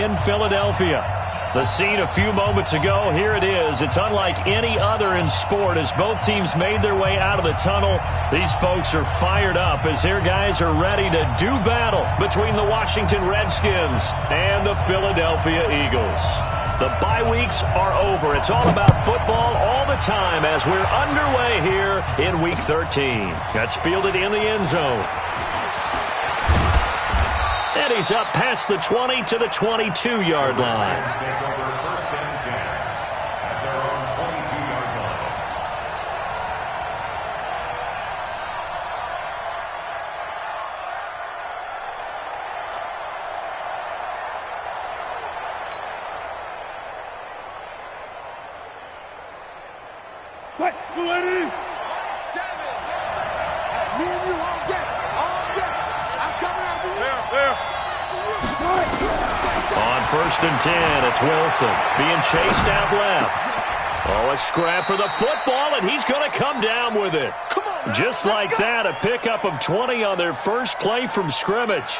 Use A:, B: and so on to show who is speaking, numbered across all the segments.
A: in Philadelphia. The scene a few moments ago, here it is. It's unlike any other in sport as both teams made their way out of the tunnel. These folks are fired up as their guys are ready to do battle between the Washington Redskins and the Philadelphia Eagles. The bye weeks are over. It's all about football all the time as we're underway here in Week 13. That's fielded in the end zone. And he's up past the 20 to the 22-yard line. On 1st and 10, it's Wilson being chased out left. Oh, a scrap for the football, and he's going to come down with it. Just like that, a pickup of 20 on their first play from scrimmage.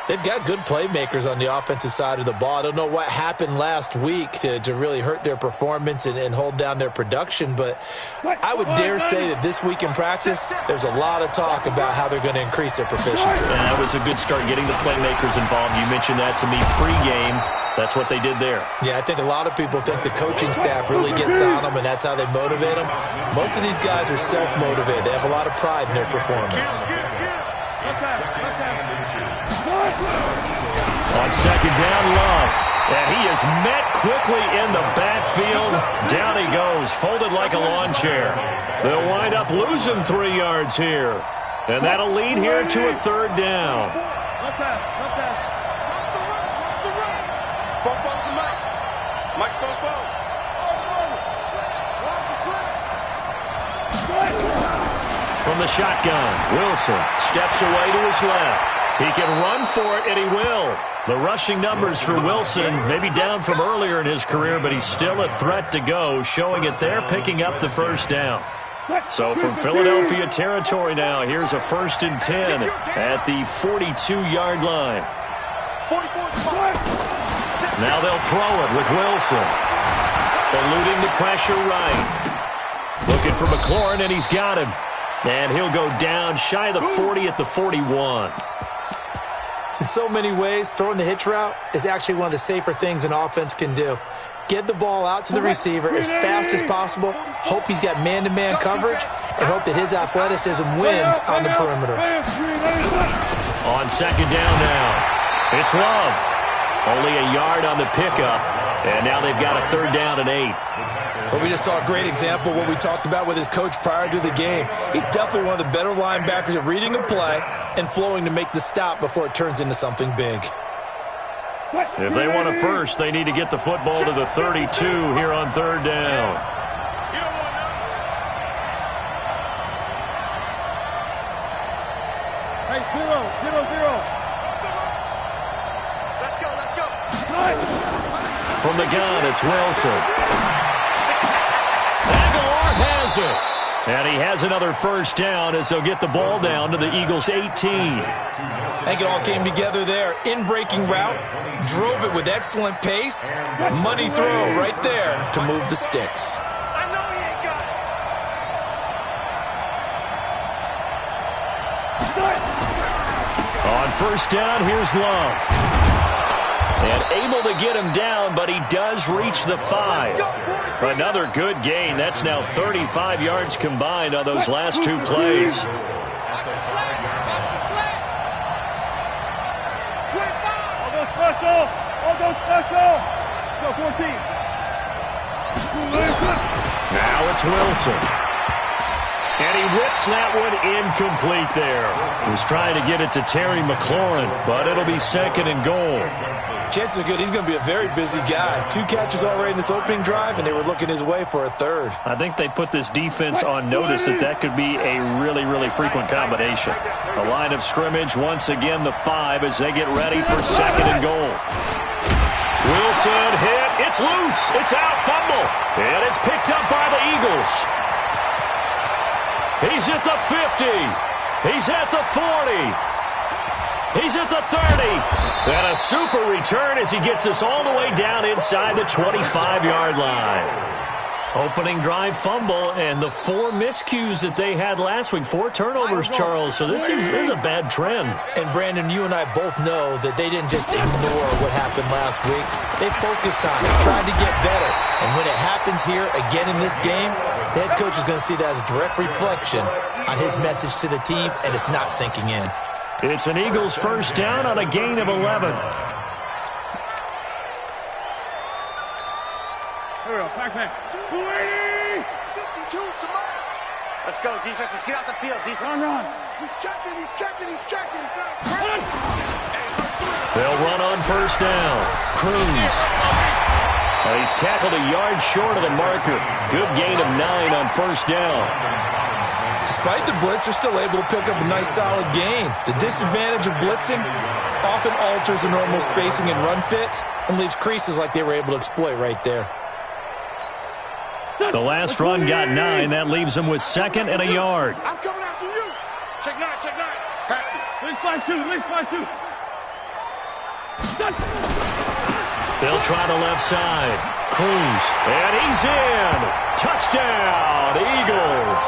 B: They've got good playmakers on the offensive side of the ball. I don't know what happened last week to really hurt their performance and hold down their production, but I would dare say that this week in practice, there's a lot of talk about how they're going to increase their proficiency.
A: And that was a good start getting the playmakers involved. You mentioned that to me pregame. That's what they did there.
B: Yeah, I think a lot of people think the coaching staff really gets on them, and that's how they motivate them. Most of these guys are self-motivated. They have a lot of pride in their performance.
A: On 2nd down, Love. And he is met quickly in the backfield. Down he goes, folded like a lawn chair. They'll wind up losing 3 yards here. And that'll lead here to a 3rd down. From the shotgun, Wilson steps away to his left. He can run for it, and he will. The rushing numbers for Wilson may be down from earlier in his career, but he's still a threat to go, showing it there, picking up the 1st down. So from Philadelphia territory now, here's a 1st and 10 at the 42-yard line. Now they'll throw it with Wilson. Eluding the pressure right. Looking for McLaurin, and he's got him. And he'll go down shy of the 40 at the 41.
B: In so many ways, throwing the hitch route is actually one of the safer things an offense can do. Get the ball out to the receiver as fast as possible, hope he's got man-to-man coverage, and hope that his athleticism wins on the perimeter.
A: On 2nd down now, it's Love. Only a yard on the pickup, and now they've got a 3rd down and 8.
B: Well, we just saw a great example of what we talked about with his coach prior to the game. He's definitely one of the better linebackers at reading a play and flowing to make the stop before it turns into something big.
A: If they want a first, they need to get the football to the 32 here on 3rd down.
C: Hey, 0. Let's go.
A: From the gun, it's Wilson. Has it. And he has another 1st down as they'll get the ball down to the Eagles' 18.
B: I think it all came together there. In-breaking route, drove it with excellent pace. Money throw right there to move the sticks.
C: I know he ain't got
A: it. On 1st down, here's Love. And able to get him down, but he does reach the 5. Another good gain. That's now 35 yards combined on those last 2 plays.
C: All go special. Go 14.
A: Now it's Wilson. And he whips that one incomplete there. He was trying to get it to Terry McLaurin, but it'll be 2nd and goal.
B: Chances are good he's going to be a very busy guy. 2 catches already in this opening drive, and they were looking his way for a 3rd.
A: I think they put this defense on notice that could be a really, really frequent combination. The line of scrimmage, once again, the 5 as they get ready for 2nd and goal. Wilson hit. It's loose. It's out. Fumble. And it's picked up by the Eagles. He's at the 50. He's at the 40. He's at the 30. And a super return as he gets us all the way down inside the 25-yard line. Opening drive fumble, and the 4 miscues that they had last week. 4 turnovers, Charles. So this is a bad trend.
B: And, Brandon, you and I both know that they didn't just ignore what happened last week. They focused on it, tried to get better. And when it happens here again in this game, the head coach is going to see that as a direct reflection on his message to the team, and it's not sinking in.
A: It's an Eagles first down on a gain of 11.
C: Here we go, back. 280! 52, come on!
D: Let's go, defense. Let's get out the field, defense.
C: Run. He's checking.
A: They'll run on first down. Cruz. He's tackled a yard short of the marker. Good gain of 9 on first down.
B: Despite the blitz, they're still able to pick up a nice, solid gain. The disadvantage of blitzing often alters the normal spacing and run fits and leaves creases like they were able to exploit right there.
A: The last run got 9. That leaves them with 2nd and a yard.
C: I'm coming after you. Check 9. Patch it. At least find two.
A: They'll try the left side. Cruz. And he's in. Touchdown, Eagles.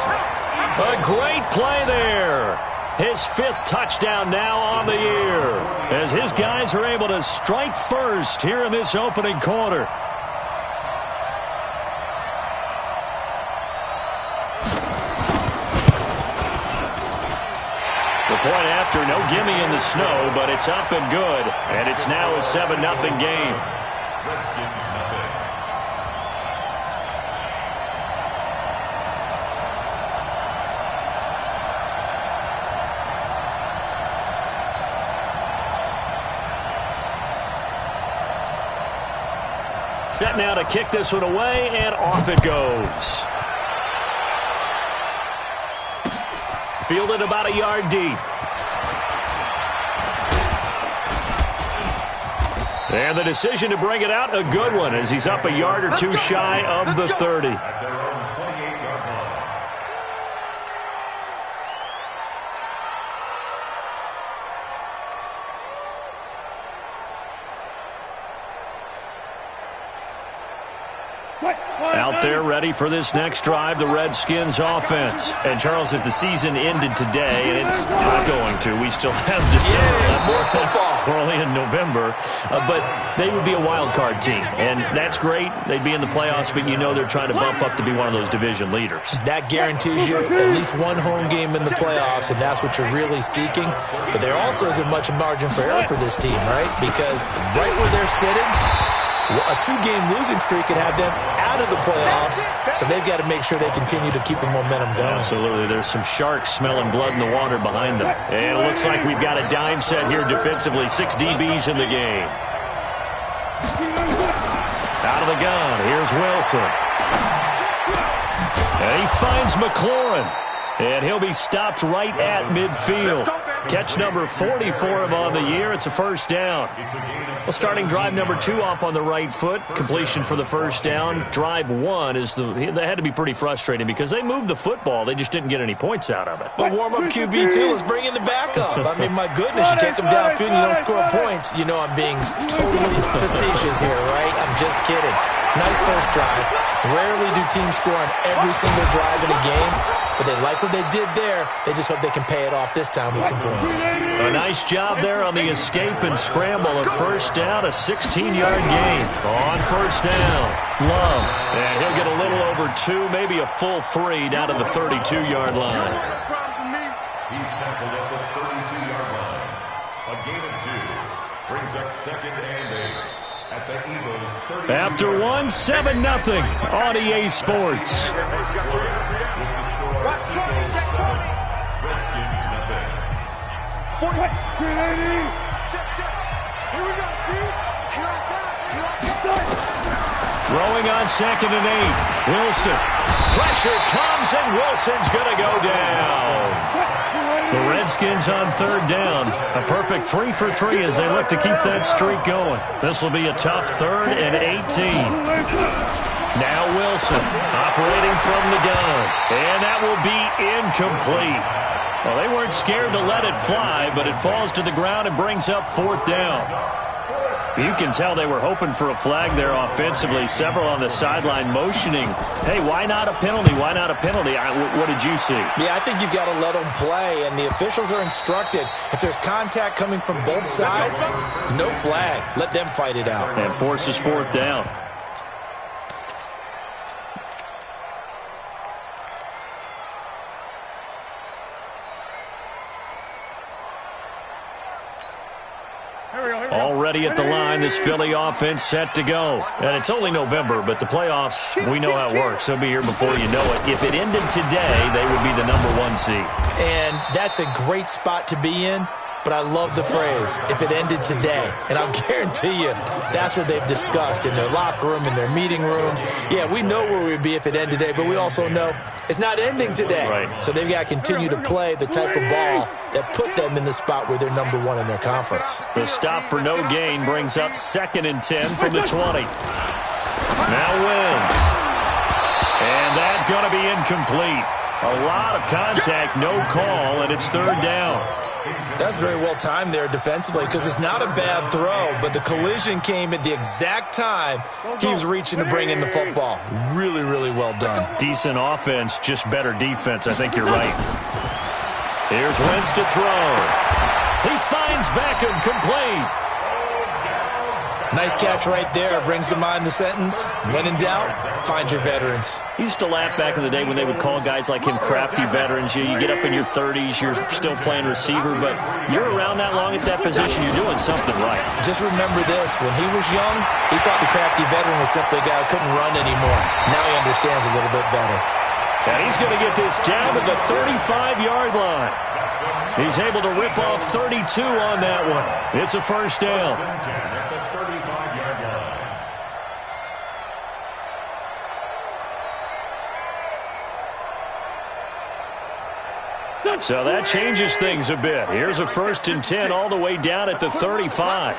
A: A great play there. His 5th touchdown now on the year, as his guys are able to strike first here in this opening quarter. The point after, no gimme in the snow, but it's up and good, and it's now a 7-0 game. Set now to kick this one away, and off it goes. Fielded about a yard deep. And the decision to bring it out, a good one, as he's up a yard or two shy of the 30. Out there ready for this next drive, the Redskins offense. And, Charles, if the season ended today, and it's not going to, we still have December left. We're only in November. But they would be a wild card team, and that's great. They'd be in the playoffs, but you know they're trying to bump up to be one of those division leaders.
B: That guarantees you at least one home game in the playoffs, and that's what you're really seeking. But there also isn't much margin for error for this team, right? Because right where they're sitting, a 2-game losing streak could have them out of the playoffs, so they've got to make sure they continue to keep the momentum going.
A: Absolutely. There's some sharks smelling blood in the water behind them. And it looks like we've got a dime set here defensively. 6 DBs in the game. Out of the gun. Here's Wilson. And he finds McLaurin. And he'll be stopped right at midfield. Catch number 40 for him on the year. It's a first down. Well, starting drive number 2 off on the right foot. Completion for the first down. Drive 1 is they had to be pretty frustrating because they moved the football. They just didn't get any points out of it.
B: But warm-up QB, too. Let's bring in the backup. I mean, my goodness, you take them downfield and you don't score points. You know I'm being totally facetious here, right? I'm just kidding. Nice first drive. Rarely do teams score on every single drive in a game, but they like what they did there. They just hope they can pay it off this time with some points.
A: A nice job there on the escape and scramble of first down, a 16-yard gain. On first down, Love. And he'll get a little over 2, maybe a full 3 down to the 32-yard line.
E: He's tackled at the 32-yard line. A gain of 2 brings up 2nd and 8. At the Eagles 32.
A: After 1, 7-0 on EA Sports.
C: Watch 20, check 20.
E: Redskins nothing.
C: 40. 380. Check. Here we go, dude. Here I come.
A: Throwing on 2nd and 8. Wilson. Pressure comes, and Wilson's going to go down. The Redskins on 3rd down. A perfect 3 for 3 as they look to keep that streak going. This will be a tough 3rd and 18. Now Wilson operating from the gun. And that will be incomplete. Well, they weren't scared to let it fly, but it falls to the ground and brings up 4th down. You can tell they were hoping for a flag there offensively. Several on the sideline motioning, hey, why not a penalty? Why not a penalty? What did you see?
B: Yeah, I think you've got to let them play, and the officials are instructed. If there's contact coming from both sides, no flag. Let them fight it out.
A: And forces 4th down. Already at the line, this Philly offense set to go. And it's only November, but the playoffs, we know how it works. They'll be here before you know it. If it ended today, they would be the #1 seed.
B: And that's a great spot to be in. But I love the phrase, if it ended today. And I'll guarantee you, that's what they've discussed in their locker room, in their meeting rooms. Yeah, we know where we'd be if it ended today, but we also know it's not ending today.
A: Right.
B: So they've got to continue to play the type of ball that put them in the spot where they're #1 in their conference.
A: The stop for no gain brings up 2nd and 10 from the 20. Now wins. And that's going to be incomplete. A lot of contact, no call, and it's 3rd down.
B: That's very well timed there defensively because it's not a bad throw, but the collision came at the exact time he was reaching to bring in the football. Really, really well done.
A: Decent offense, just better defense. I think you're right. Here's Wentz to throw. He finds Beckham complete.
B: Nice catch right there. Brings to mind the sentence, when in doubt, find your veterans.
A: I used to laugh back in the day when they would call guys like him crafty veterans. You get up in your 30s, you're still playing receiver, but you're around that long at that position, you're doing something right.
B: Just remember this, when he was young, he thought the crafty veteran was simply a guy who couldn't run anymore. Now he understands a little bit better.
A: And he's going to get this down to the 35-yard line. He's able to rip off 32 on that one. It's a 1st down. So that changes things a bit. Here's a 1st and 10 all the way down at the 35.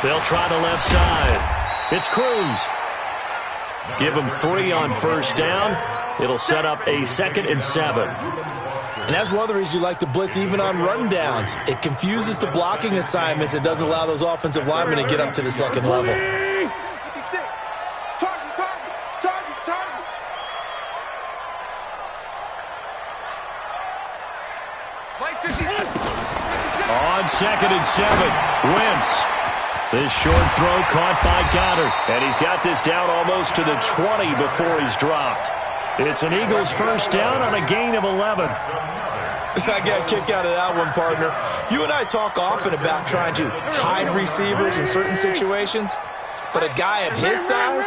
A: They'll try the left side. It's Cruz. Give him 3 on 1st down. It'll set up a 2nd and 7.
B: And that's one of the reasons you like to blitz even on rundowns. It confuses the blocking assignments. It doesn't allow those offensive linemen to get up to the 2nd level.
A: On 2nd and 7, Wentz. This short throw caught by Goddard. And he's got this down almost to the 20 before he's dropped. It's an Eagles 1st down on a gain of 11.
B: I got a kick out of that one, partner. You and I talk often about trying to hide receivers in certain situations. But a guy of his size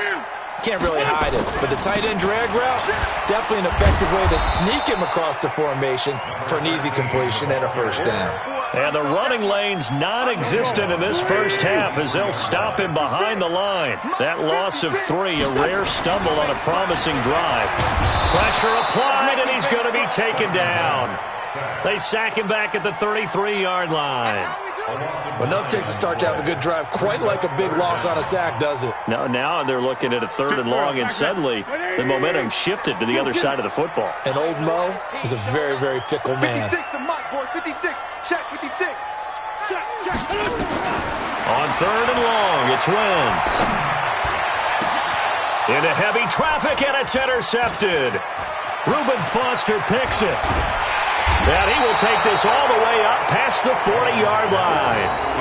B: can't really hide it. But the tight end drag route, definitely an effective way to sneak him across the formation for an easy completion and a 1st down.
A: And the running lane's non-existent in this 1st half as they'll stop him behind the line. That loss of 3, a rare stumble on a promising drive. Pressure applied, and he's going to be taken down. They sack him back at the 33-yard line.
B: Well, nothing takes a start to have a good drive quite like a big loss on a sack, does it?
A: No, now they're looking at a 3rd and long, and suddenly the momentum shifted to the other side of the football.
B: And old Mo is a very, very fickle man.
C: 56, check, 56. Check.
A: On 3rd and long, it's Wentz. Into heavy traffic, and it's intercepted. Reuben Foster picks it. And he will take this all the way up past the 40-yard line.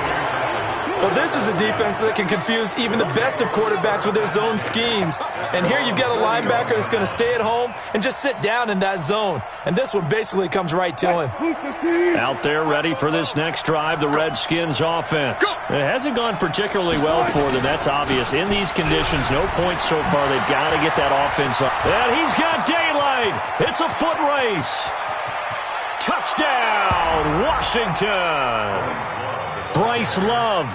B: Well, this is a defense that can confuse even the best of quarterbacks with their zone schemes. And here you've got a linebacker that's going to stay at home and just sit down in that zone. And this one basically comes right to him.
A: Out there ready for this next drive, the Redskins offense. It hasn't gone particularly well for them, that's obvious. In these conditions, no points so far. They've got to get that offense up. And he's got daylight. It's a foot race. Touchdown, Washington. Bryce Love,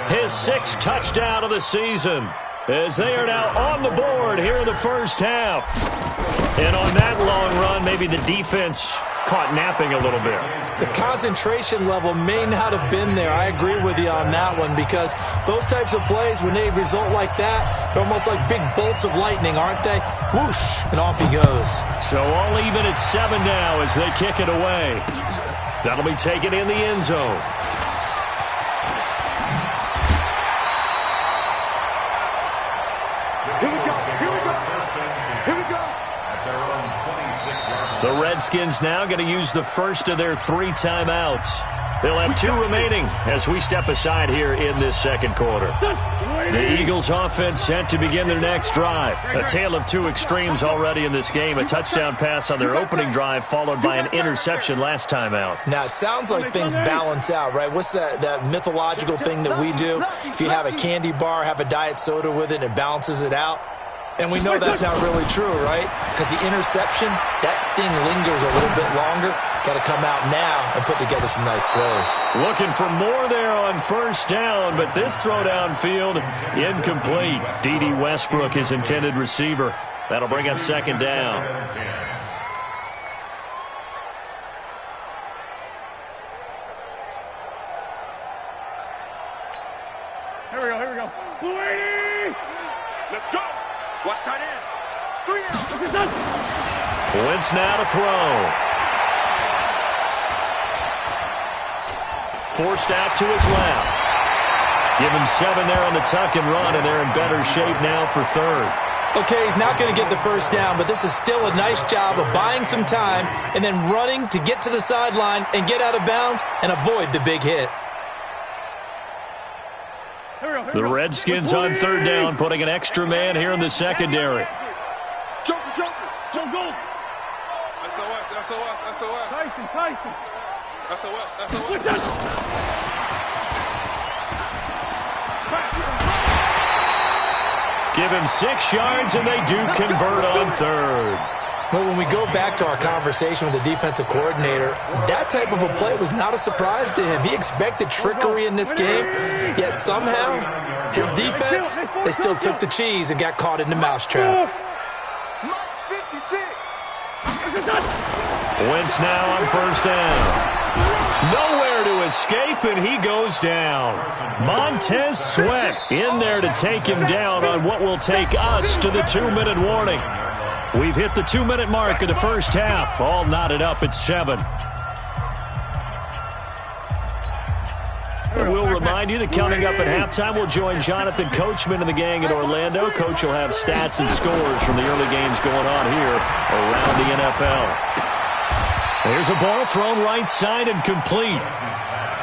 A: his 6th touchdown of the season, as they are now on the board here in the 1st half. And on that long run, maybe the defense caught napping a little bit.
B: The concentration level may not have been there. I agree with you on that one, because those types of plays, when they result like that, they're almost like big bolts of lightning, aren't they? Whoosh, and off he goes.
A: So all even at 7 now as they kick it away. That'll be taken in the end zone.
C: Here we go. Here we go. Here we go.
E: At their own 26-yard line.
A: The Redskins now going to use the first of their 3 timeouts. They'll have 2 remaining as we step aside here in this second quarter. The Eagles offense set to begin their next drive. A tale of 2 extremes already in this game. A touchdown pass on their opening drive followed by an interception last time out.
B: Now, it sounds like things balance out, right? What's that mythological thing that we do? If you have a candy bar, have a diet soda with it, and it balances it out. And we know that's not really true, right? Because the interception, that sting lingers a little bit longer. Got to come out now and put together some nice plays.
A: Looking for more there on first down, but this throw downfield incomplete. D.D. Westbrook, his intended receiver. That'll bring up second down.
C: Here we go. Here we go. Let's go. Watch tight end. 3 down.
A: Wentz now to throw. Forced out to his left. Give him 7 there on the tuck and run, and they're in better shape now for third.
B: Okay, he's not going to get the first down, but this is still a nice job of buying some time and then running to get to the sideline and get out of bounds and avoid the big hit.
A: The Redskins on third down, putting an extra man here in the secondary.
C: Joker. Joe Gold. SOS. Tyson. SOS.
A: Give him 6 yards, and they do convert on third.
B: But when we go back to our conversation with the defensive coordinator, that type of a play was not a surprise to him. He expected trickery in this game, yet somehow his defense, they still took the cheese and got caught in the mousetrap.
A: Wentz now on first down. Nowhere to escape, and he goes down. Montez Sweat in there to take him down on what will take us to the 2-minute warning. We've hit the 2-minute mark of the first half. All knotted up at 7. And we'll remind you that coming up at halftime, we'll join Jonathan Coachman and the gang in Orlando. Coach will have stats and scores from the early games going on here around the NFL. There's a ball thrown right side and complete.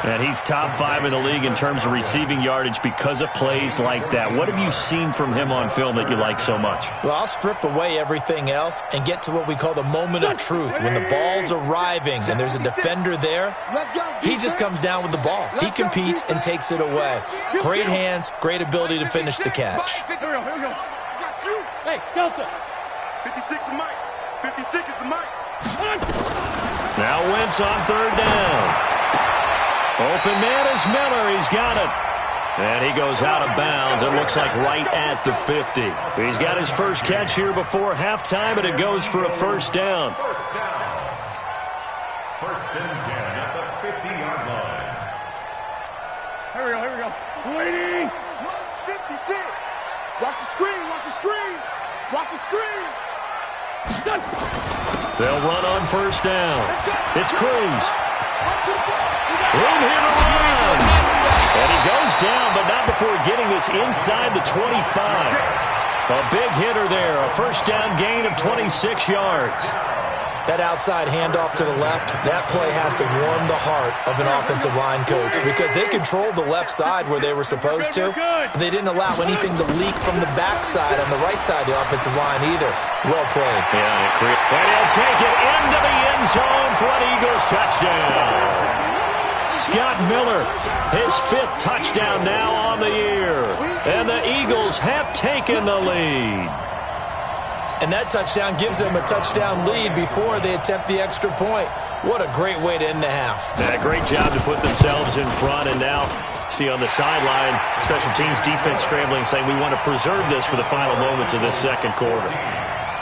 A: And he's top 5 in the league in terms of receiving yardage because of plays like that. What have you seen from him on film that you like so much?
B: Well, I'll strip away everything else and get to what we call the moment of truth. When the ball's arriving and there's a defender there, he just comes down with the ball. He competes and takes it away. Great hands, great ability to finish the catch.
C: Here we go. Hey, Delta. 56 is Mike. 56 is the Mike.
A: Now Wentz on third down. Open man is Miller. He's got it. And he goes out of bounds. It looks like right at the 50. He's got his first catch here before halftime, and it goes for a first down.
E: First and 10 at the 50-yard line.
C: Here we go. 280. 56. Watch the screen.
A: They'll run on first down. It's Cruz. Room here to run. And he goes down, but not before getting this inside the 25. A big hitter there. A first down gain of 26 yards.
B: That outside handoff to the left, that play has to warm the heart of an offensive line coach because they controlled the left side where they were supposed to, but they didn't allow anything to leak from the backside on the right side of the offensive line either. Well played.
A: Yeah, and he'll take it into the end zone for an Eagles touchdown. Scott Miller, his 5th touchdown now on the year. And the Eagles have taken the lead.
B: And that touchdown gives them a touchdown lead before they attempt the extra point. What a great way to end the half.
A: Yeah, great job to put themselves in front. And now, see on the sideline, special teams defense scrambling, saying we want to preserve this for the final moments of this second quarter.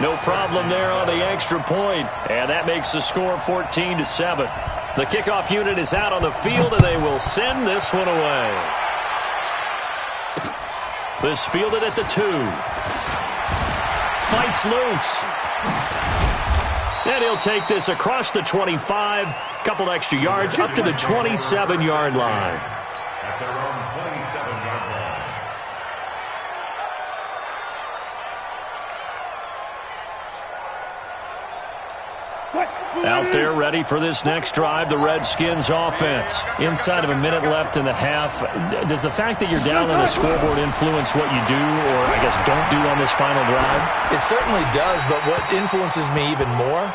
A: No problem there on the extra point, and that makes the score 14-7. The kickoff unit is out on the field, and they will send this one away. This fielded at the 2. Fights loose. And he'll take this across the 25. Couple extra yards up to the 27-yard line.
E: At their own 27-yard line.
A: Out there ready for this next drive, the Redskins offense. Inside of a minute left in the half. Does the fact that you're down on the scoreboard influence what you do, or I guess don't do on this final drive?
B: It certainly does, but what influences me even more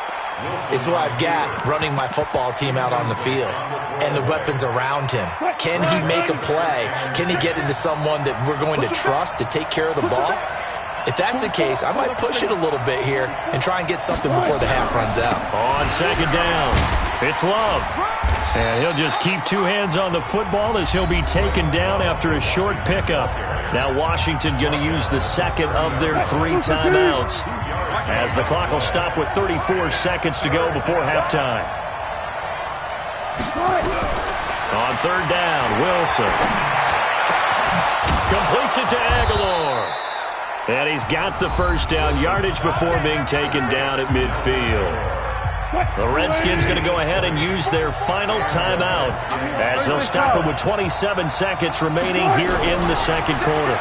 B: is who I've got running my football team out on the field and the weapons around him. Can he make a play? Can he get into someone that we're going to trust to take care of the ball? If that's the case, I might push it a little bit here and try and get something before the half runs out.
A: On second down, it's Love. And he'll just keep two hands on the football as he'll be taken down after a short pickup. Now Washington going to use the second of their 3 timeouts, as the clock will stop with 34 seconds to go before halftime. On third down, Wilson completes it to Aguilar. And he's got the first down yardage before being taken down at midfield. The Redskins going to go ahead and use their final timeout, as they'll stop it with 27 seconds remaining here in the second quarter.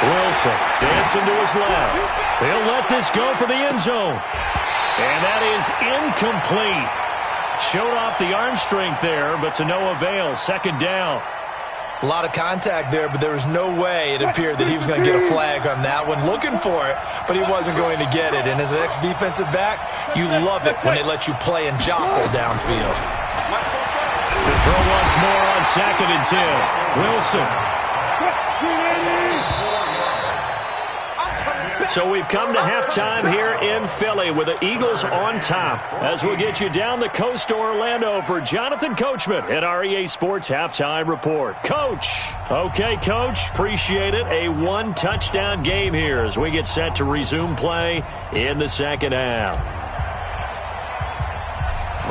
A: Wilson dancing to his left. He'll let this go for the end zone. And that is incomplete. Showed off the arm strength there, but to no avail. Second down.
B: A lot of contact there, but there was no way it appeared that he was going to get a flag on that one. Looking for it, but he wasn't going to get it. And as an ex-defensive back, you love it when they let you play and jostle downfield.
A: The throw once more on second and 10. Wilson. So we've come to halftime here in Philly with the Eagles on top, as we'll get you down the coast to Orlando for Jonathan Coachman at our EA Sports Halftime Report. Coach. Okay, Coach. Appreciate it. A 1-touchdown game here as we get set to resume play in the second half.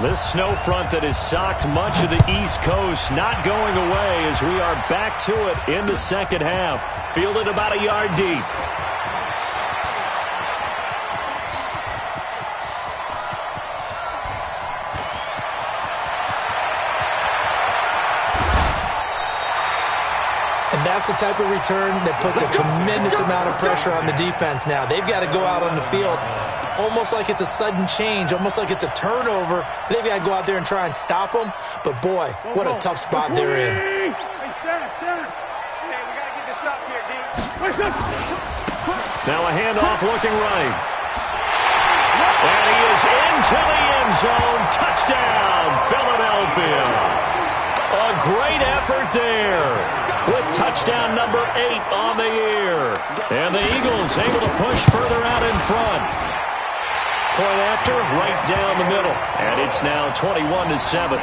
A: This snow front that has socked much of the East Coast not going away as we are back to it in the second half. Fielded about a yard deep.
B: And that's the type of return that puts a tremendous amount of pressure on the defense now. They've got to go out on the field almost like it's a sudden change, almost like it's a turnover. They've got to go out there and try and stop them. But, boy, what a tough spot they're in.
D: Hey, we got to get this stop here, D.
A: Now a handoff looking right. And he is into the end zone. Touchdown, Philadelphia. A great effort there, with touchdown number 8 on the year. And the Eagles able to push further out in front. Point after, right down the middle. And it's now 21-7.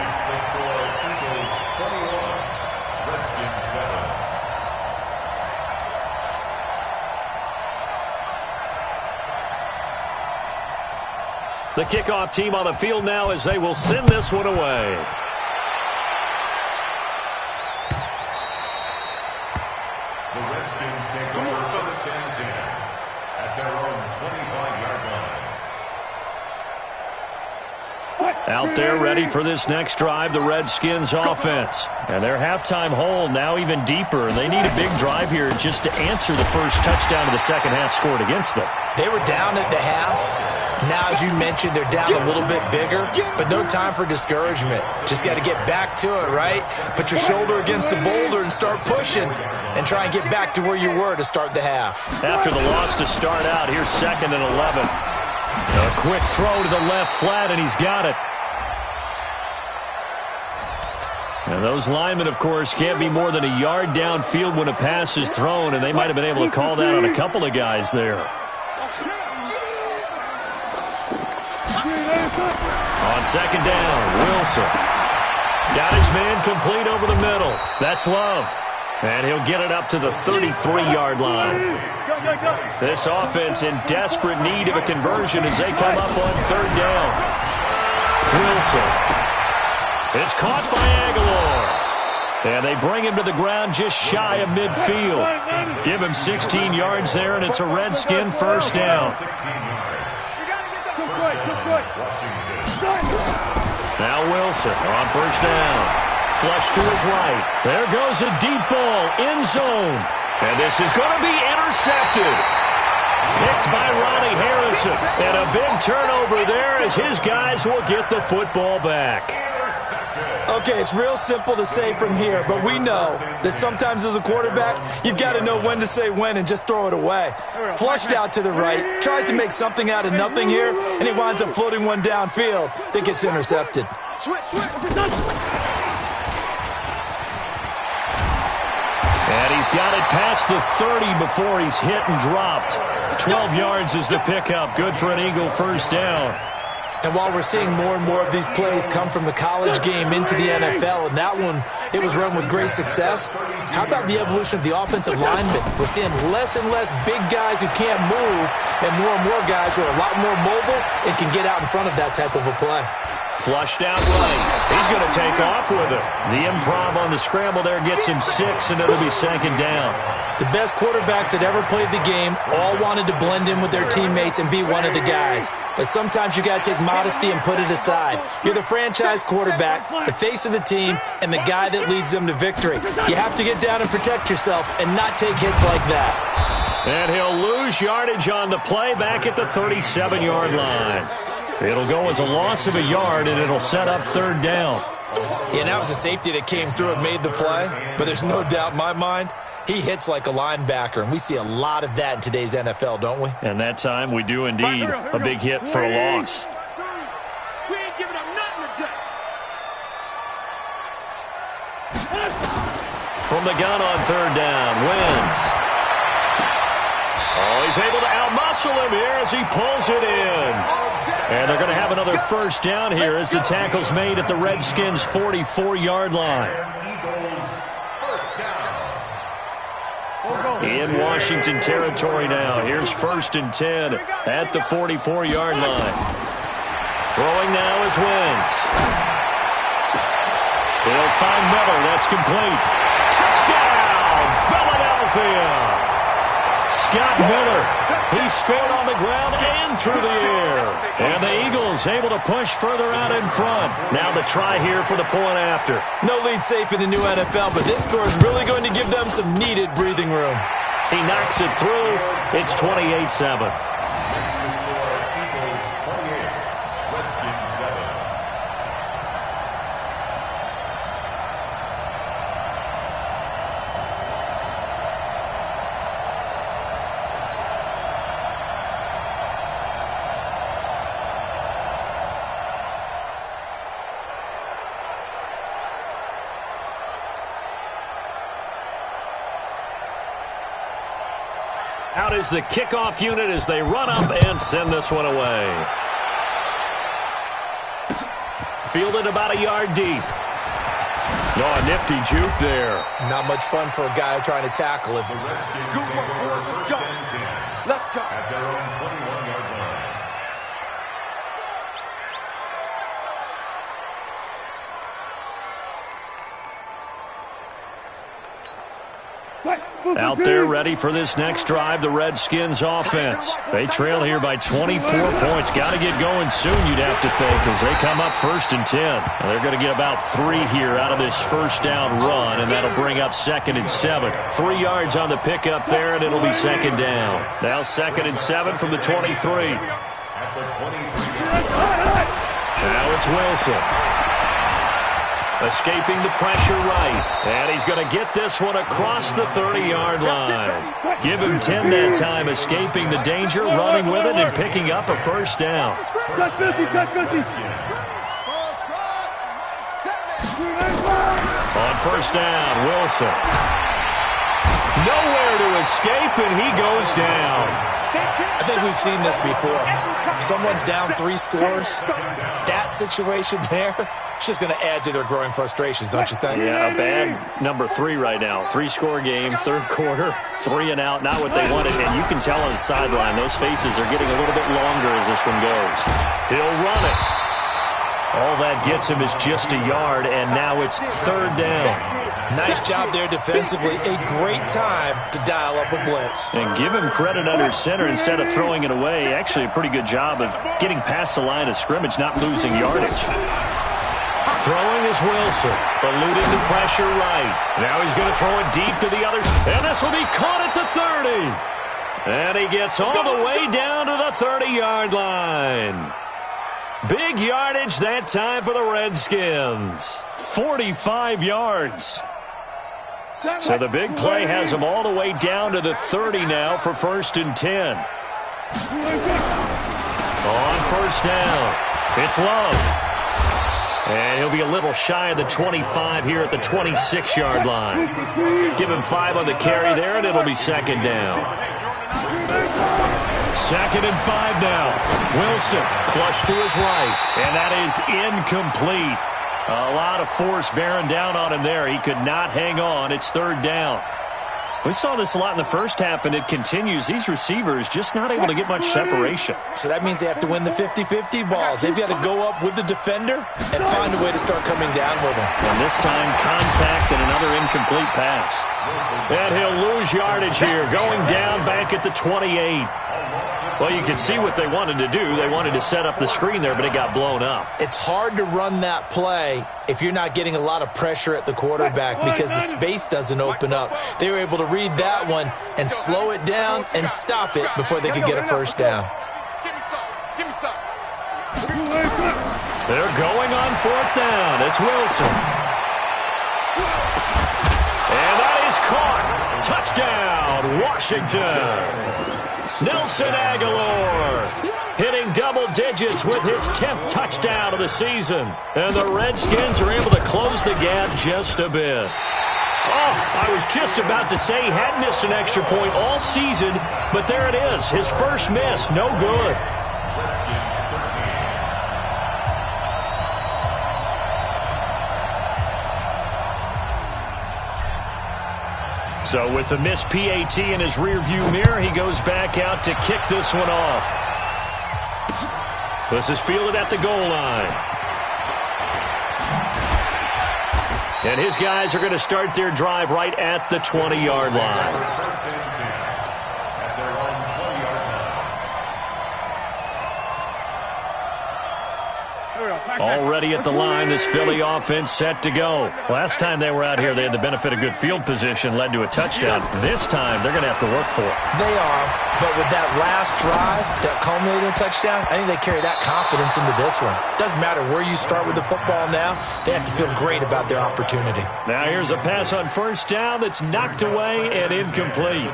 A: The kickoff team on the field now as they will send this one away.
E: The Redskins take over first and 10 at their own 25-yard line.
A: Out there ready for this next drive, the Redskins offense. And their halftime hole now even deeper. And they need a big drive here just to answer the first touchdown of the second half scored against them.
B: They were down at the half. Now, as you mentioned, they're down a little bit bigger, but no time for discouragement. Just got to get back to it, right? Put your shoulder against the boulder and start pushing and try and get back to where you were to start the half.
A: After the loss to start out, here's 2nd and 11. A quick throw to the left flat, and he's got it. And those linemen, of course, can't be more than a yard downfield when a pass is thrown, and they might have been able to call that on a couple of guys there. On second down, Wilson got his man complete over the middle. That's Love. And he'll get it up to the 33-yard line. This offense in desperate need of a conversion as they come up on third down. Wilson. It's caught by Aguilar. And they bring him to the ground just shy of midfield. Give him 16 yards there, and it's a Redskin first down. Now Wilson on first down. Flush to his right. There goes a deep ball, end zone. And this is going to be intercepted. Picked by Ronnie Harrison. And a big turnover there as his guys will get the football back.
B: Okay, it's real simple to say from here, but we know that sometimes as a quarterback, you've got to know when to say when and just throw it away. Flushed out to the right, tries to make something out of nothing here, and he winds up floating one downfield that gets intercepted.
A: And he's got it past the 30 before he's hit and dropped. 12 yards is the pickup. Good for an Eagle first down.
B: And while we're seeing more and more of these plays come from the college game into the NFL, and that one, it was run with great success, how about the evolution of the offensive linemen? We're seeing less and less big guys who can't move and more guys who are a lot more mobile and can get out in front of that type of a play.
A: Flushed out right. He's going to take off with it. The improv on the scramble there gets him 6, and it'll be second down.
B: The best quarterbacks that ever played the game all wanted to blend in with their teammates and be one of the guys. But sometimes you got to take modesty and put it aside. You're the franchise quarterback, the face of the team, and the guy that leads them to victory. You have to get down and protect yourself and not take hits like that.
A: And he'll lose yardage on the play back at the 37-yard line. It'll go as a loss of a yard, and it'll set up third down.
B: Yeah, that was a safety that came through and made the play, but there's no doubt in my mind he hits like a linebacker, and we see a lot of that in today's NFL, don't we?
A: And that time we do indeed. A big hit for a loss.
D: We ain't giving up nothing today.
A: From the gun on third down, Wentz. Oh, he's able to outmuscle him here as he pulls it in. And they're going to have another first down here as the tackle's made at the Redskins' 44-yard line. In Washington territory now. Here's 1st and 10 at the 44-yard line. Throwing now is Wentz. He'll find Miller. That's complete. Touchdown, Philadelphia. Scott Miller. He scored on the ground and through the air. And the Eagles able to push further out in front. Now the try here for the point after.
B: No lead safe in the new NFL, but this score is really going to give them some needed breathing room.
A: He knocks it through. It's 28-7. Out is the kickoff unit as they run up and send this one away. Fielded about a yard deep. Oh, a nifty juke there.
B: Not much fun for a guy trying to tackle him.
C: Let's go. Let's go.
E: At their own 21-yard line.
A: Out there ready for this next drive, the Redskins offense. They trail here by 24 points. Got to get going soon, you'd have to think, as they come up 1st and 10. And they're going to get about 3 here out of this first down run, and that'll bring up 2nd and 7. 3 yards on the pickup there, and it'll be second down. Now 2nd and 7 from the 23.
E: At the 23.
A: Now it's Wilson. Escaping the pressure right. And he's going to get this one across the 30-yard line. Give him 10 that time, escaping the danger, running with it, and picking up a first down.
C: Touch 50, touch 50.
A: On first down, Wilson. Nowhere to escape, and he goes down.
B: I think we've seen this before. Someone's down 3 scores. That situation there It's just going to add to their growing frustrations, don't you think?
A: Yeah, a bad number 3 right now. 3-score game, third quarter, 3 and out, not what they wanted. And you can tell on the sideline, those faces are getting a little bit longer as this one goes. He'll run it. All that gets him is just a yard, and now it's third down.
B: Nice job there defensively. A great time to dial up a blitz.
A: And give him credit under center instead of throwing it away. Actually, a pretty good job of getting past the line of scrimmage, not losing yardage. Throwing is Wilson, eluding the pressure right. Now he's going to throw it deep to the others, and this will be caught at the 30. And he gets all the way down to the 30-yard line. Big yardage that time for the Redskins. 45 yards. So the big play has them all the way down to the 30 now for 1st and 10. On first down, it's Love. And he'll be a little shy of the 25 here at the 26-yard line. Give him 5 on the carry there, and it'll be second down. 2nd and 5 now. Wilson flush to his right, and that is incomplete. A lot of force bearing down on him there. He could not hang on. It's third down. We saw this a lot in the first half, and it continues. These receivers just not able to get much separation.
B: So that means they have to win the 50-50 balls. They've got to go up with the defender and find a way to start coming down with them.
A: And this time, contact and another incomplete pass. And he'll lose yardage here, going down back at the 28. Well, you can see what they wanted to do. They wanted to set up the screen there, but it got blown up.
B: It's hard to run that play if you're not getting a lot of pressure at the quarterback because the space doesn't open up. They were able to read that one and slow it down and stop it before they could get a first down.
C: Give me some.
A: They're going on 4th down. It's Wilson. And that is caught. Touchdown, Washington. Nelson Aguilar hitting double digits with his 10th touchdown of the season. And the Redskins are able to close the gap just a bit. Oh, I was just about to say he had missed an extra point all season, but there it is. His first miss, no good. So with the missed PAT in his rearview mirror, he goes back out to kick this one off. This is fielded at the goal line. And his guys are going to start their drive right at the 20-yard line. Already at the line, this Philly offense set to go. Last time they were out here, they had the benefit of good field position, led to a touchdown. This time, they're going to have to work for it.
B: They are, but with that last drive that culminated in a touchdown, I think they carry that confidence into this one. Doesn't matter where you start with the football now, they have to feel great about their opportunity.
A: Now here's a pass on first down that's knocked away and incomplete.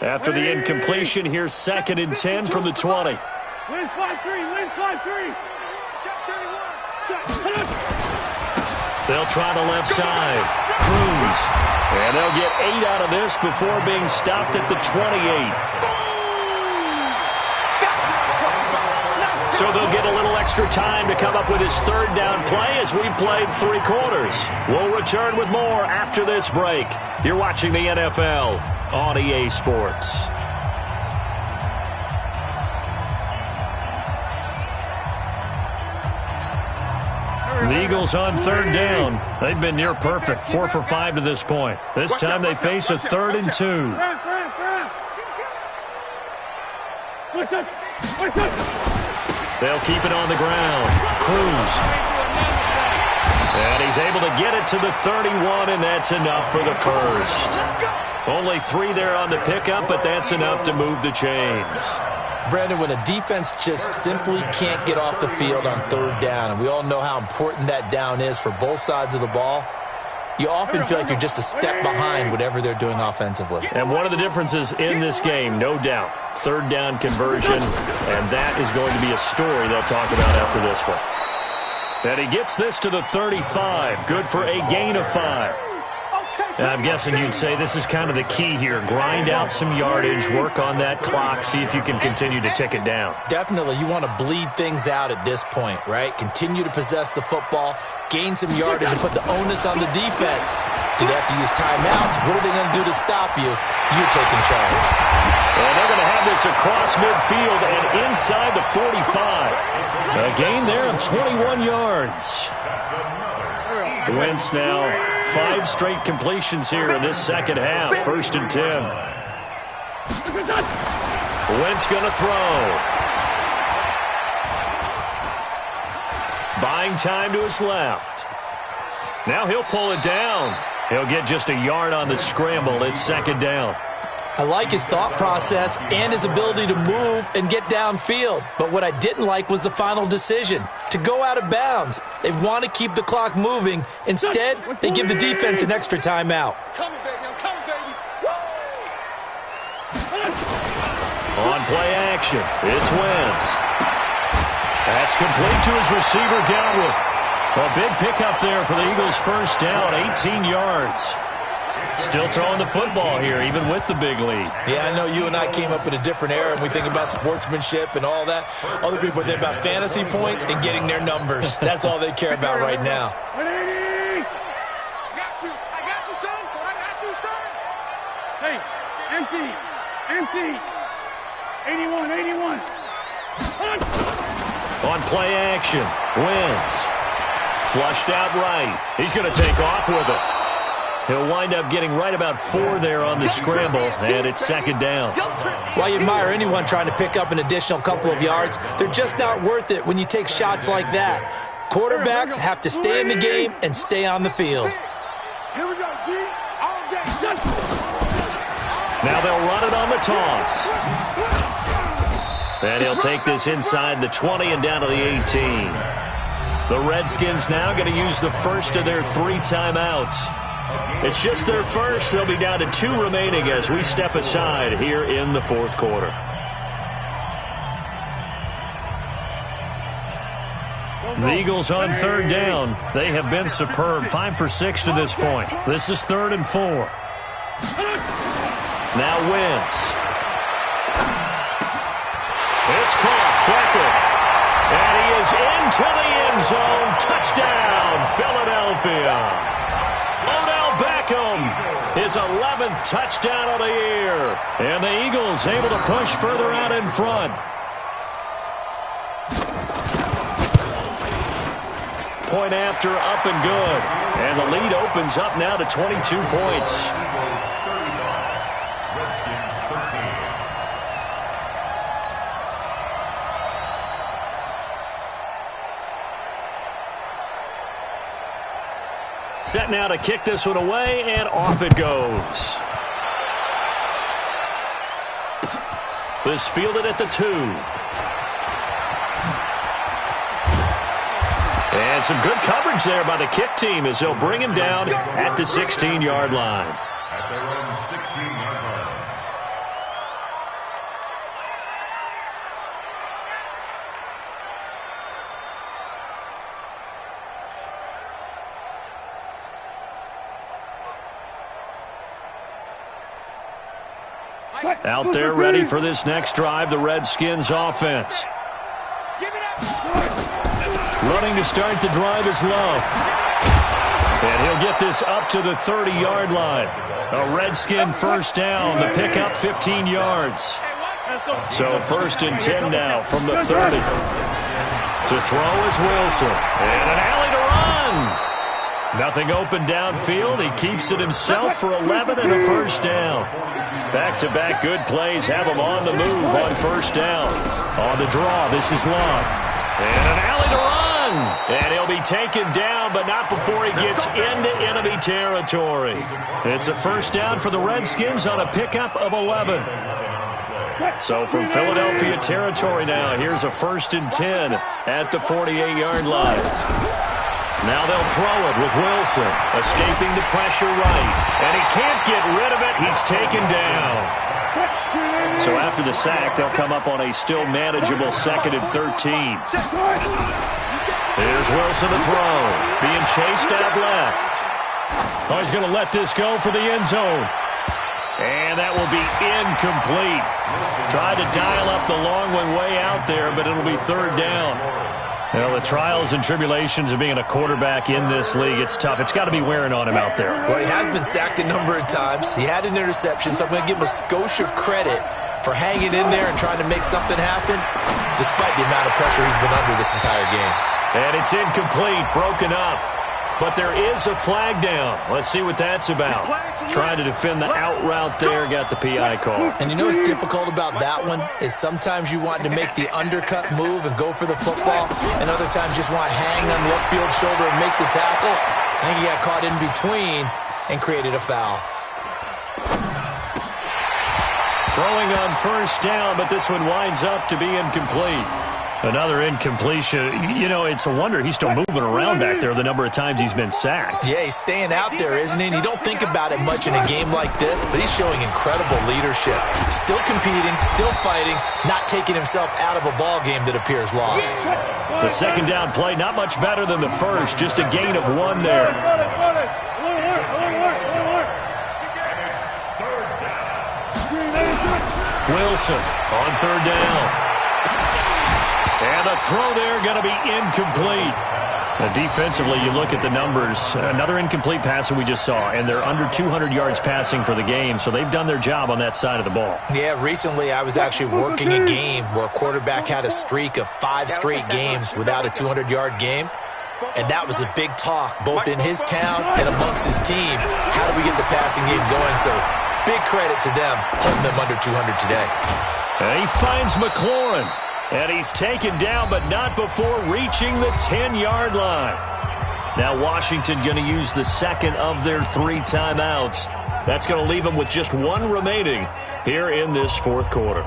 A: After the incompletion, here's 2nd and 10 from the 20.
D: Lynch 5-3, Lynch 5-3.
A: They'll try the left side. Cruz. And they'll get 8 out of this before being stopped at the 28. So they'll get a little extra time to come up with his third down play as we've played 3 quarters. We'll return with more after this break. You're watching the NFL on EA Sports. The Eagles on third down. They've been near perfect, 4 for 5 to this point. This time they face a 3rd and 2. They'll keep it on the ground. Cruz. And he's able to get it to the 31, and that's enough for the first. Only 3 there on the pickup, but that's enough to move the chains.
B: Brandon, when a defense just simply can't get off the field on third down, and we all know how important that down is for both sides of the ball, you often feel like you're just a step behind whatever they're doing offensively.
A: And one of the differences in this game, no doubt, third down conversion, and that is going to be a story they'll talk about after this one. And he gets this to the 35, good for a gain of 5.
C: Okay,
A: I'm guessing you'd say this is kind of the key here. Grind out some yardage, work on that clock, see if you can continue to tick it down.
B: Definitely. You want to bleed things out at this point, right? Continue to possess the football, gain some yardage, and put the onus on the defense. Do they have to use timeouts? What are they going to do to stop you? You're taking charge.
A: And they're going to have this across midfield and inside the 45. A gain there of 21 yards. Wentz now 5 straight completions here in this second half. 1st and 10. Wentz going to throw. Buying time to his left. Now he'll pull it down. He'll get just a yard on the scramble. It's 2nd down.
B: I like his thought process and his ability to move and get downfield. But what I didn't like was the final decision, to go out of bounds. They want to keep the clock moving. Instead, they give the defense an extra timeout.
C: Coming, baby. I'm coming, baby.
A: On play action, it's Wentz. That's complete to his receiver, Gallup. A big pickup there for the Eagles' 1st down, 18 yards. Still throwing the football here, even with the big lead.
B: Yeah, I know you and I came up in a different era, and we think about sportsmanship and all that. Other people think about fantasy points and getting their numbers. That's all they care about right now.
C: I got you, son. I got you, son.
D: Hey, empty. 81.
A: On play action, Wentz. Flushed out right. He's going to take off with it. He'll wind up getting right about 4 there on the scramble, and it's 2nd down.
B: While you admire anyone trying to pick up an additional couple of yards, they're just not worth it when you take shots like that. Quarterbacks have to stay in the game and stay on the field.
C: Here we go, D. All day.
A: Now they'll run it on the toss. And he'll take this inside the 20 and down to the 18. The Redskins now going to use the first of their 3 timeouts. It's just their first. They'll be down to 2 remaining as we step aside here in the 4th quarter. The Eagles on 3rd down. They have been superb. 5 for 6 to this point. This is 3rd and 4. Now Wentz. It's caught. Beckett. And he is into the end zone. Touchdown, Philadelphia. Odell Beckham, his 11th touchdown of the year. And the Eagles able to push further out in front. Point after, up and good. And the lead opens up now to 22 points. Set now to kick this one away, and off it goes. This fielded at the 2. And some good coverage there by the kick team as they'll bring him down at the 16-yard line.
E: At their own 16-yard line.
A: Out there ready for this next drive, the Redskins offense. Running to start the drive is Love. And he'll get this up to the 30-yard line. A Redskin 1st down, the pickup 15 yards. So 1st and 10 now from the 30. To throw is Wilson. And an alley to run. Nothing open downfield. He keeps it himself for 11 and a 1st down. Back-to-back good plays have him on the move on 1st down. On the draw, this is Love. And an alley to run. And he'll be taken down, but not before he gets into enemy territory. It's a 1st down for the Redskins on a pickup of 11. So from Philadelphia territory now, here's a 1st and 10 at the 48-yard line. Now they'll throw it with Wilson, escaping the pressure right. And he can't get rid of it. He's taken down. So after the sack, they'll come up on a still manageable 2nd and 13. Here's Wilson to throw. Being chased out left. Oh, he's going to let this go for the end zone. And that will be incomplete. Tried to dial up the long one way out there, but it'll be third down. Well, the trials and tribulations of being a quarterback in this league, it's tough. It's got to be wearing on him out there.
B: Well, he has been sacked a number of times. He had an interception, so I'm going to give him a skosh of credit for hanging in there and trying to make something happen, despite the amount of pressure he's been under this entire game.
A: And it's incomplete, broken up. But there is a flag down. Let's see what that's about. Trying to defend the out route there, got the PI call.
B: And you know what's difficult about that one is sometimes you want to make the undercut move and go for the football, and other times just want to hang on the upfield shoulder and make the tackle. I think he got caught in between and created a foul.
A: Throwing on first down, but this one winds up to be incomplete. Another incompletion. You know, it's a wonder he's still moving around back there the number of times he's been sacked.
B: Yeah, he's staying out there, isn't he? And you don't think about it much in a game like this, but he's showing incredible leadership. Still competing, still fighting, not taking himself out of a ball game that appears lost.
A: The second down play, not much better than the first, just a gain of 1 there. Wilson on third down. And the throw there going to be incomplete. Defensively, you look at the numbers. Another incomplete pass that we just saw, and they're under 200 yards passing for the game, so they've done their job on that side of the ball.
B: Yeah, recently I was actually working a game where a quarterback had a streak of 5 straight games without a 200-yard game, and that was a big talk, both in his town and amongst his team. How do we get the passing game going? So big credit to them, holding them under 200 today.
A: And he finds McLaurin. And he's taken down, but not before reaching the 10-yard line. Now Washington going to use the second of their 3 timeouts. That's going to leave them with just 1 remaining here in this fourth quarter.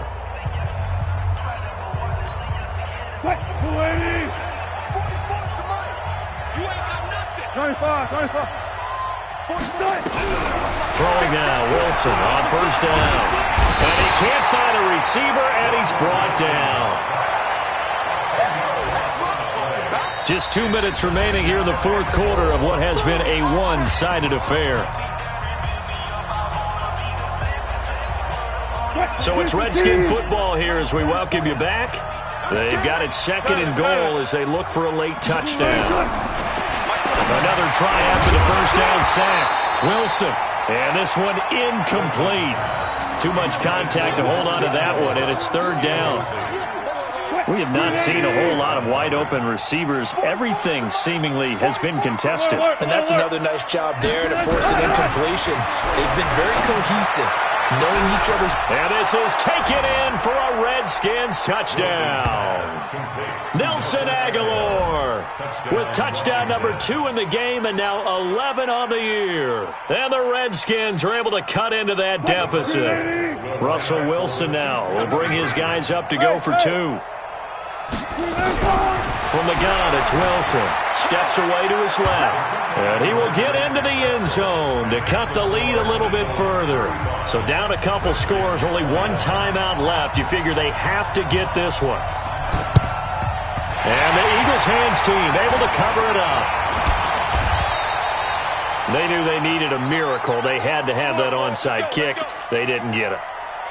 A: Throwing now, Wilson on first down. And he can't find a receiver, and he's brought down. Just 2 minutes remaining here in the fourth quarter of what has been a one-sided affair. So it's Redskin football here as we welcome you back. They've got it second and goal as they look for a late touchdown. Another try after the first down sack. Wilson, and this one incomplete. Too much contact to hold on to that one, and it's third down. We have not seen a whole lot of wide-open receivers. Everything seemingly has been contested.
B: And that's another nice job there to force an incompletion. They've been very cohesive, knowing each other's...
A: And this is taken in for a Redskins touchdown. Nelson Aguilar with touchdown number 2 in the game and now 11 on the year. And the Redskins are able to cut into that deficit. Russell Wilson now will bring his guys up to go for 2. From the gun, it's Wilson. Steps away to his left. And he will get into the end zone to cut the lead a little bit further. So down a couple scores, only 1 timeout left. You figure they have to get this one. And the Eagles hands team able to cover it up. They knew they needed a miracle. They had to have that onside kick. They didn't get it.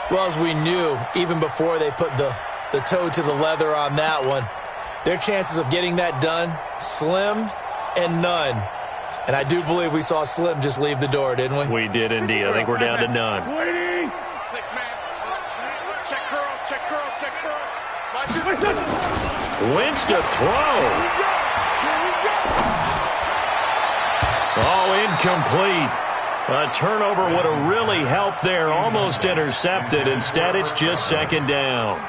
B: Well, as we knew, even before they put the toe to the leather on that one, their chances of getting that done, slim and none. And I do believe we saw Slim just leave the door, didn't we?
A: We did indeed. I think we're down to none.
D: 6 man. Check girls, check girls, check girls.
A: Wentz to throw. Oh, incomplete. A turnover would have really helped there. Almost intercepted. Instead, it's just second down.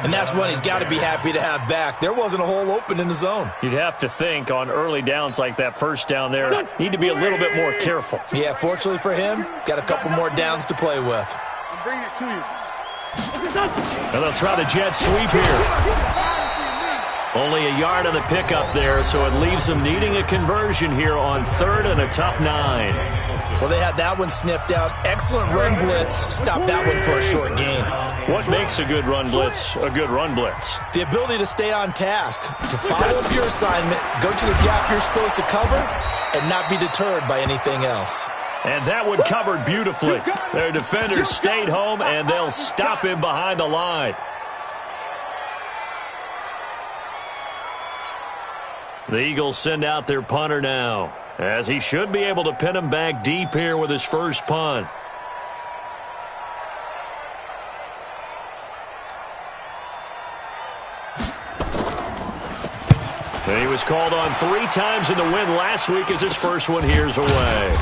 B: And that's one he's got to be happy to have back. There wasn't a hole open in the zone.
A: You'd have to think on early downs like that first down there, need to be a little bit more careful.
B: Yeah, fortunately for him, got a couple more downs to play with.
D: I'm bringing it to you.
A: And they'll try the jet sweep here. Only a yard on the pickup there, so it leaves them needing a conversion here on third and a tough 9.
B: Well, they had that one sniffed out. Excellent run blitz. Stop that one for a short gain.
A: What makes a good run blitz a good run blitz?
B: The ability to stay on task, to follow up your assignment, go to the gap you're supposed to cover, and not be deterred by anything else.
A: And that one covered beautifully. Their defenders stayed home, and they'll stop him behind the line. The Eagles send out their punter now, as he should be able to pin him back deep here with his first punt. And he was called on 3 times in the win last week as his first one here's away.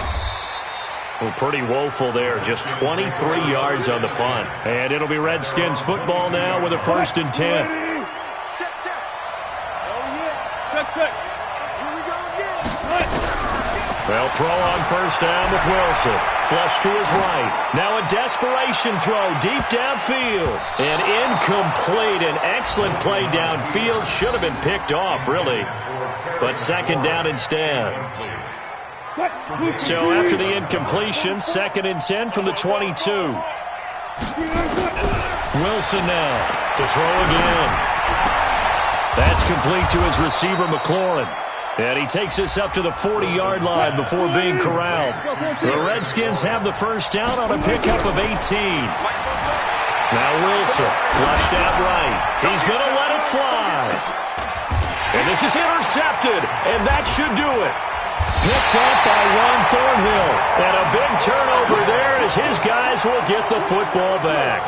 A: Well, pretty woeful there, just 23 yards on the punt. And it'll be Redskins football now with a 1st and 10.
C: Check. Oh, yeah. Check. Here we go again.
A: They'll throw on 1st down with Wilson. Flush to his right. Now a desperation throw deep downfield. And incomplete. An excellent play downfield. Should have been picked off, really. But 2nd down instead. So after the incompletion, 2nd and 10 from the 22. Wilson now to throw again. That's complete to his receiver, McLaurin. And he takes this up to the 40-yard line before being corralled. The Redskins have the 1st down on a pickup of 18. Now Wilson, flushed out right. He's going to let it fly. And this is intercepted, and that should do it. Picked up by Ron Thornhill. And a big turnover there as his guys will get the football back.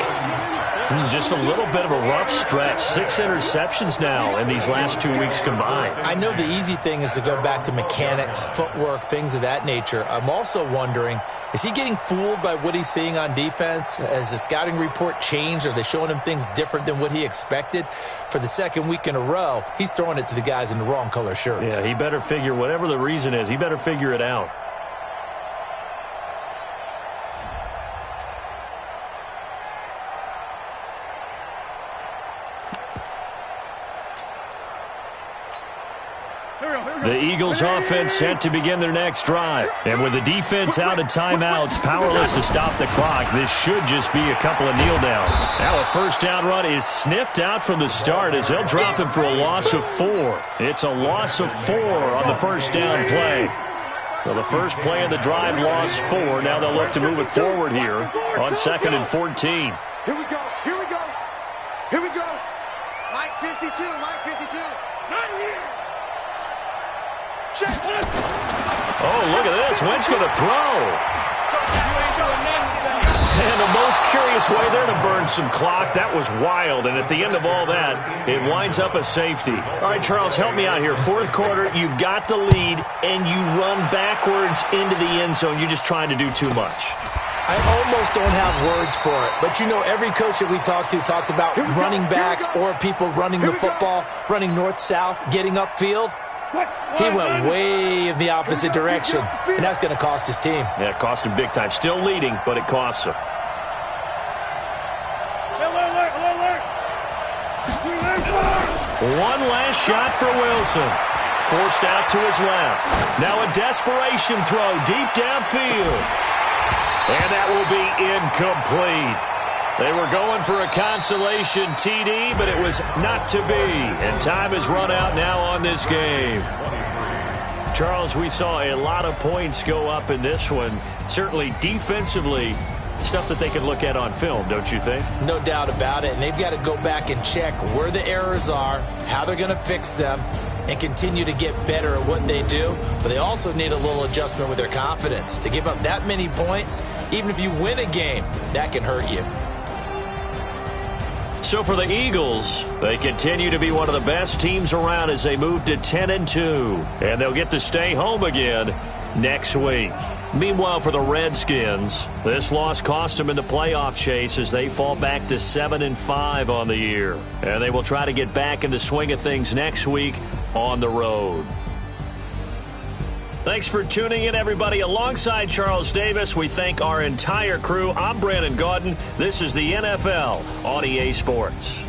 A: Just a little bit of a rough stretch. 6 interceptions now in these last 2 weeks combined.
B: I know the easy thing is to go back to mechanics, footwork, things of that nature. I'm also wondering, is he getting fooled by what he's seeing on defense? Has the scouting report changed? Are they showing him things different than what he expected? For the 2nd week in a row, he's throwing it to the guys in the wrong color shirts.
A: Yeah, he better figure, whatever the reason is, he better figure it out. The Eagles offense set to begin their next drive. And with the defense out of timeouts, powerless to stop the clock, this should just be a couple of kneel downs. Now a 1st down run is sniffed out from the start as they'll drop him for a loss of 4. It's a loss of 4 on the 1st down play. Well, the first play of the drive lost 4. Now they'll look to move it forward here on 2nd and 14.
C: Here we go. Mike 52. Not here. Check.
A: Oh, look at this. Wentz going to throw. And the most curious way there to burn some clock. That was wild. And at the end of all that, it winds up a safety. All right, Charles, help me out here. 4th quarter, you've got the lead, and you run backwards into the end zone. You're just trying to do too much.
B: I almost don't have words for it. But, you know, every coach that we talk to talks about running backs or people running the football, running north-south, getting upfield. He went way in the opposite direction, and that's going to cost his team.
A: Yeah, it cost him big time. Still leading, but it costs him. One last shot for Wilson. Forced out to his left. Now a desperation throw deep downfield. And that will be incomplete. They were going for a consolation TD, but it was not to be. And time has run out now on this game. Charles, we saw a lot of points go up in this one. Certainly defensively, stuff that they can look at on film, don't you think?
B: No doubt about it. And they've got to go back and check where the errors are, how they're going to fix them, and continue to get better at what they do. But they also need a little adjustment with their confidence. To give up that many points, even if you win a game, that can hurt you.
A: So for the Eagles, they continue to be one of the best teams around as they move to 10-2. And they'll get to stay home again next week. Meanwhile, for the Redskins, this loss cost them in the playoff chase as they fall back to 7-5 on the year. And they will try to get back in the swing of things next week on the road. Thanks for tuning in, everybody. Alongside Charles Davis, we thank our entire crew. I'm Brandon Gaudin. This is the NFL on EA Sports.